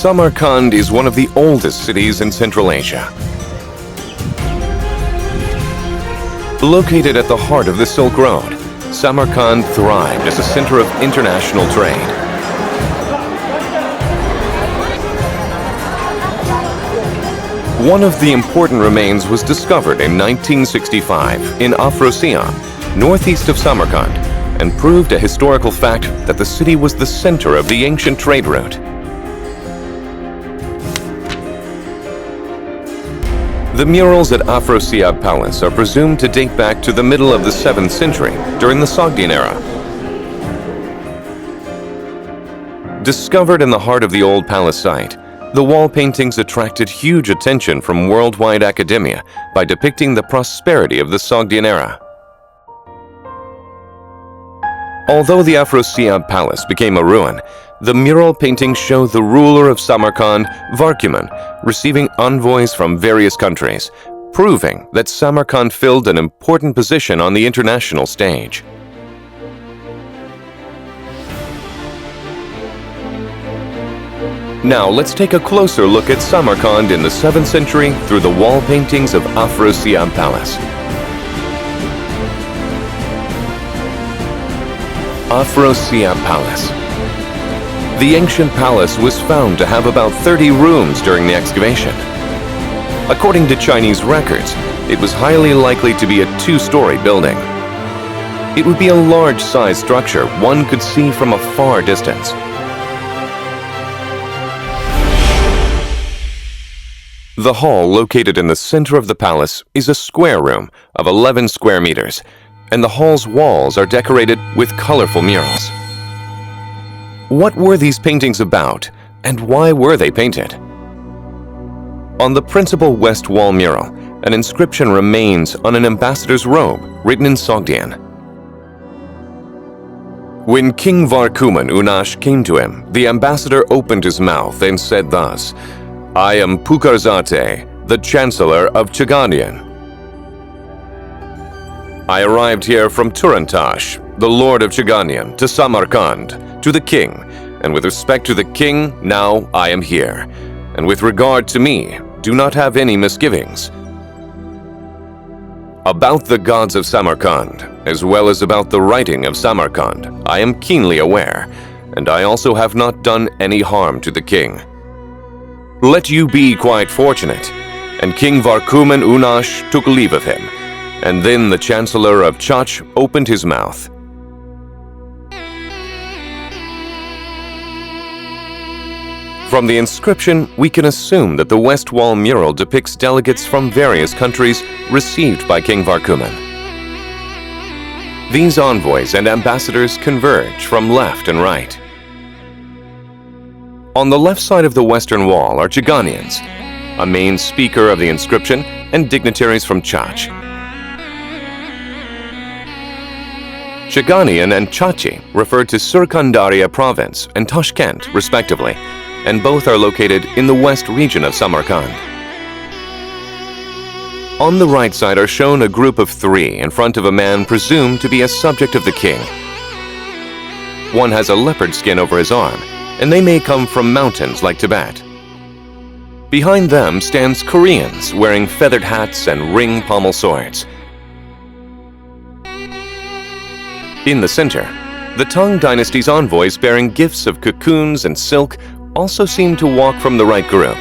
Samarkand is one of the oldest cities in Central Asia. Located at the heart of the Silk Road, Samarkand thrived as a center of international trade. One of the important remains was discovered in 1965 in Aphro-Siam, northeast of Samarkand, and proved a historical fact that the city was the center of the ancient trade route. The murals at Aphro-Siab Palace are presumed to date back to the middle of the 7th century, during the Sogdian era. Discovered in the heart of the old palace site, the wall paintings attracted huge attention from worldwide academia by depicting the prosperity of the Sogdian era. Although the Aphro-Siab Palace became a ruin, the mural paintings show the ruler of Samarkand, Varkuman, receiving envoys from various countries, proving that Samarkand filled an important position on the international stage. Now let's take a closer look at Samarkand in the 7th century through the wall paintings of Aphro-Siab Palace. Aphro-Siab Palace. The ancient palace was found to have about 30 rooms during the excavation. According to Chinese records, it was highly likely to be a 2-story building. It would be a large-sized structure one could see from a far distance. The hall located in the center of the palace is a square room of 11 square meters, and the hall's walls are decorated with colorful murals. What were these paintings about, and why were they painted? On the principal west wall mural, an inscription remains on an ambassador's robe written in Sogdian. When King Varkuman Unash came to him, the ambassador opened his mouth and said thus, "I am Pukarzate, the Chancellor of Chaganian. I arrived here from Turantash, the Lord of Chaganian, to Samarkand, to the king, and with respect to the king, now I am here. And with regard to me, do not have any misgivings. About the gods of Samarkand, as well as about the writing of Samarkand, I am keenly aware, and I also have not done any harm to the king. Let you be quite fortunate." And King Varkuman Unash took leave of him, and then the Chancellor of Chach opened his mouth. From the inscription, we can assume that the west wall mural depicts delegates from various countries received by King Varkuman. These envoys and ambassadors converge from left and right. On the left side of the western wall are Chaganians, a main speaker of the inscription, and dignitaries from Chach. Chaganian and Chachi refer to Surkandaria province and Tashkent, respectively, and both are located in the west region of Samarkand. On the right side are shown a group of 3 in front of a man presumed to be a subject of the king. One has a leopard skin over his arm, and they may come from mountains like Tibet. Behind them stands Koreans wearing feathered hats and ring pommel swords. In the center, the Tang dynasty's envoys bearing gifts of cocoons and silk also seem to walk from the right group.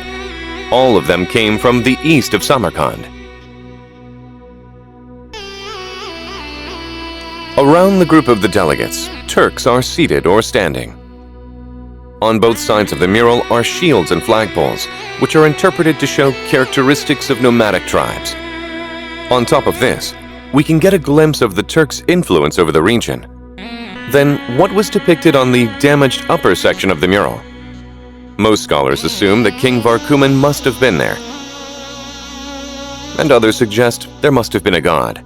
All of them came from the east of Samarkand. Around the group of the delegates, Turks are seated or standing. On both sides of the mural are shields and flagpoles, which are interpreted to show characteristics of nomadic tribes. On top of this, we can get a glimpse of the Turks' influence over the region. Then, what was depicted on the damaged upper section of the mural? Most scholars assume that King Varkuman must have been there, and others suggest there must have been a god.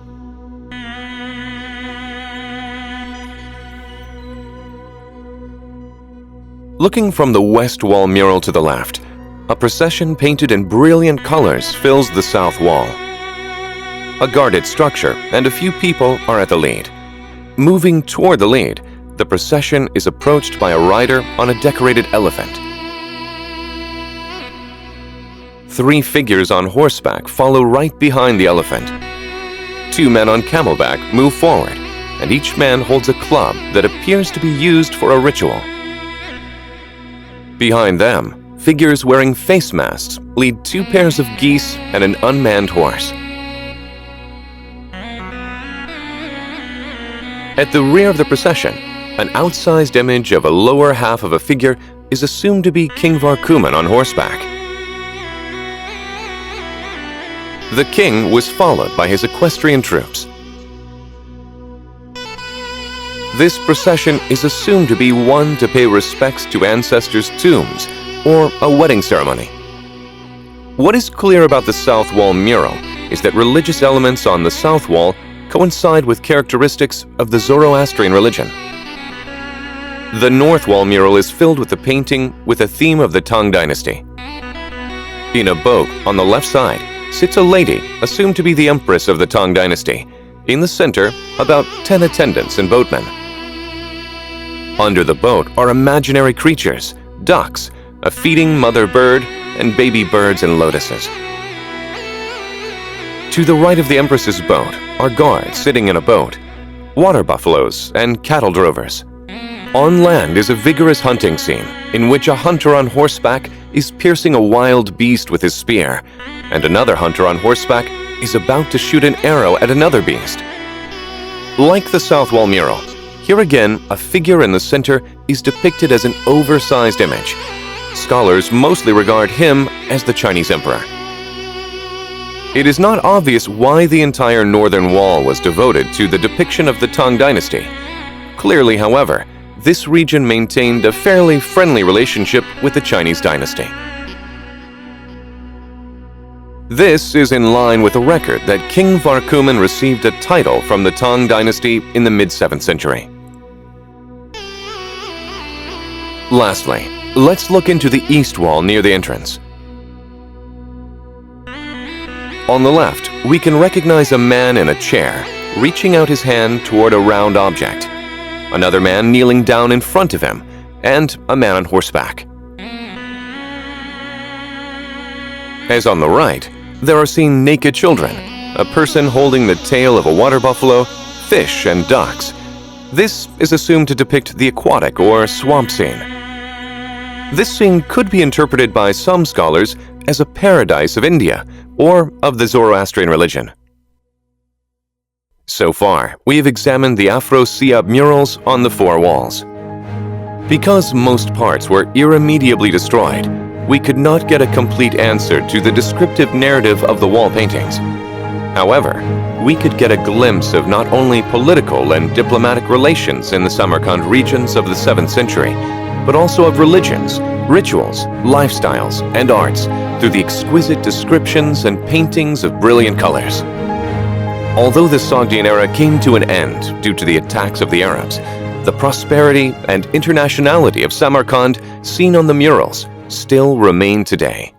Looking from the west wall mural to the left, a procession painted in brilliant colors fills the south wall. A guarded structure and a few people are at the lead. Moving toward the lead, the procession is approached by a rider on a decorated elephant. 3 figures on horseback follow right behind the elephant. 2 men on camelback move forward, and each man holds a club that appears to be used for a ritual. Behind them, figures wearing face masks lead 2 pairs of geese and an unmanned horse. At the rear of the procession, an outsized image of a lower half of a figure is assumed to be King Varkuman on horseback. The king was followed by his equestrian troops. This procession is assumed to be one to pay respects to ancestors' tombs or a wedding ceremony. What is clear about the South Wall mural is that religious elements on the South Wall coincide with characteristics of the Zoroastrian religion. The North Wall mural is filled with a painting with a theme of the Tang Dynasty. In a boat on the left side sits a lady assumed to be the Empress of the Tang Dynasty. In the center, about 10 attendants and boatmen. Under the boat are imaginary creatures, ducks, a feeding mother bird, and baby birds and lotuses. To the right of the Empress's boat are guards sitting in a boat, water buffaloes, and cattle drovers. On land is a vigorous hunting scene in which a hunter on horseback is piercing a wild beast with his spear, and another hunter on horseback is about to shoot an arrow at another beast. Like the South Wall mural, here again a figure in the center is depicted as an oversized image. Scholars mostly regard him as the Chinese emperor. It is not obvious why the entire northern wall was devoted to the depiction of the Tang Dynasty. Clearly, however, this region maintained a fairly friendly relationship with the Chinese dynasty. This is in line with a record that King Varkuman received a title from the Tang Dynasty in the mid-7th century. Lastly, let's look into the east wall near the entrance. On the left, we can recognize a man in a chair, reaching out his hand toward a round object, another man kneeling down in front of him, and a man on horseback. As on the right, there are seen naked children, a person holding the tail of a water buffalo, fish, and ducks. This is assumed to depict the aquatic or swamp scene. This scene could be interpreted by some scholars as a paradise of India or of the Zoroastrian religion. So far, we have examined the Aphro-Siab murals on the 4 walls. Because most parts were irremediably destroyed, we could not get a complete answer to the descriptive narrative of the wall paintings. However, we could get a glimpse of not only political and diplomatic relations in the Samarkand regions of the 7th century, but also of religions, rituals, lifestyles, and arts through the exquisite descriptions and paintings of brilliant colors. Although the Sogdian era came to an end due to the attacks of the Arabs, the prosperity and internationality of Samarkand seen on the murals still remain today.